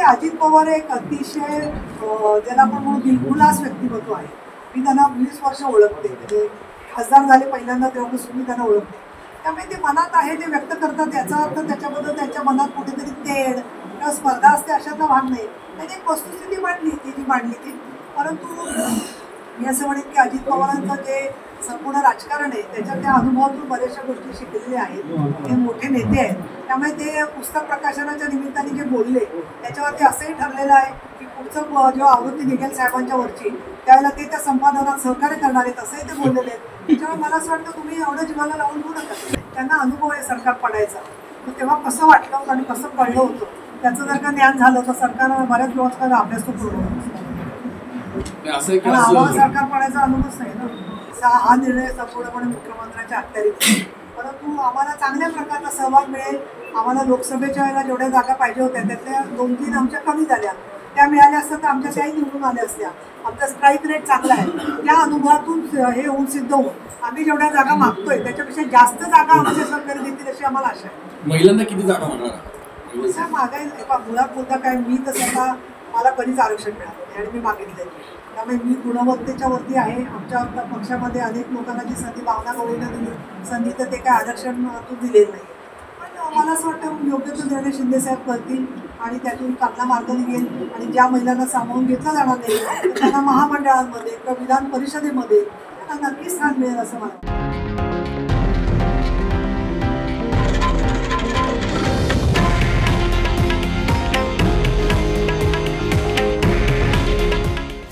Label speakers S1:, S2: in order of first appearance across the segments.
S1: अजित पवार एक अतिशय ज्याला आपण म्हणून बिलकुलास व्यक्तिमत्व आहे. मी त्यांना 20 वर्ष ओळखते, म्हणजे खासदार झाले पहिल्यांदा तेव्हापासून मी त्यांना ओळखते. त्यामुळे ते मनात आहे ते व्यक्त करतात, याचा अर्थ त्याच्याबद्दल त्यांच्या मनात कुठेतरी तेढ किंवा स्पर्धा असते अशातला भाग नाही. त्यांनी एक वस्तुस्थिती मांडली ती जी मांडली ती. परंतु मी असं म्हणेन की अजित पवारांचं जे संपूर्ण राजकारण आहे त्याच्या त्या अनुभवातून बऱ्याचशा गोष्टी शिकलेल्या आहेत. ते मोठे नेते आहेत, त्यामुळे ते पुस्तक प्रकाशनाच्या निमित्ताने जे बोलले त्याच्यावरती असंही ठरलेलं आहे की पुढचं जेव्हा आवृत्ती निघेल साहेबांच्या वरची त्यावेळेला ते त्या संपादनात सहकार्य करणार आहेत असंही ते बोललेले आहेत. त्याच्यामुळे मला असं वाटतं तुम्ही एवढं जीवाला लावून घेऊ नका. त्यांना अनुभव आहे सरकार पडायचा, तर तेव्हा कसं वाटलं होतं आणि कसं कळलं होतं त्याचं जर का ज्ञान झालं तर सरकार बऱ्याच लोकांचा अभ्यास तो पूर्ण आम्हाला सरकार पडायचा अनुभवच नाही ना. हा निर्णय संपूर्णपणे मुख्यमंत्र्यांच्या अखत्यारीत. परंतु आम्हाला चांगल्या प्रकारचा सहभाग मिळेल. आम्हाला लोकसभेच्या वेळेला जेवढ्या जागा पाहिजे होत्या त्यातल्या 2-3 आमच्या कमी झाल्या, त्या मिळाल्या असतात तर आमच्या त्याही निवडून आल्या असत्या. आमचा स्ट्राईक रेट चांगला आहे, त्या अनुभवातून हे होऊन सिद्ध होऊन आम्ही जेवढ्या जागा मागतोय त्याच्यापेक्षा जास्त जागा आमच्या सरकारी देतील अशी आम्हाला आशा आहे.
S2: महिलांना किती जागा मागणार
S1: मागायला मुळात मुद्दा काय, मी तसं आता मला कधीच आरक्षण मिळालं नाही आणि मी मागितलं. त्यामुळे मी गुणवत्तेच्या वरती आहे. आमच्या पक्षामध्ये अनेक लोकांना जी संधी भावना गवळीला दिली संधी तर ते काय आरक्षण दिलेलं नाही. पण मला असं वाटतं योग्य तो निर्णय शिंदेसाहेब करतील आणि त्यातून चांगला मार्ग निघेल. आणि ज्या महिलांना सामावून घेतलं जाणार नाही त्यांना महामंडळांमध्ये किंवा विधान परिषदेमध्ये त्यांना नक्कीच स्थान मिळेल असं मला.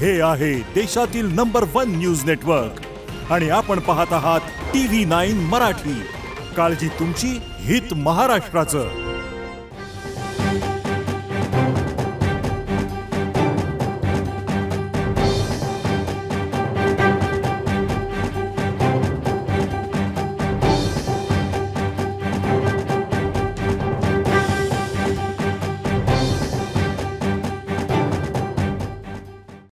S3: हे आहे देशातील नंबर 1 न्यूज नेटवर्क आणि आपण पाहत आहात TV9 मराठी. काळजी तुमची, हित महाराष्ट्राचं.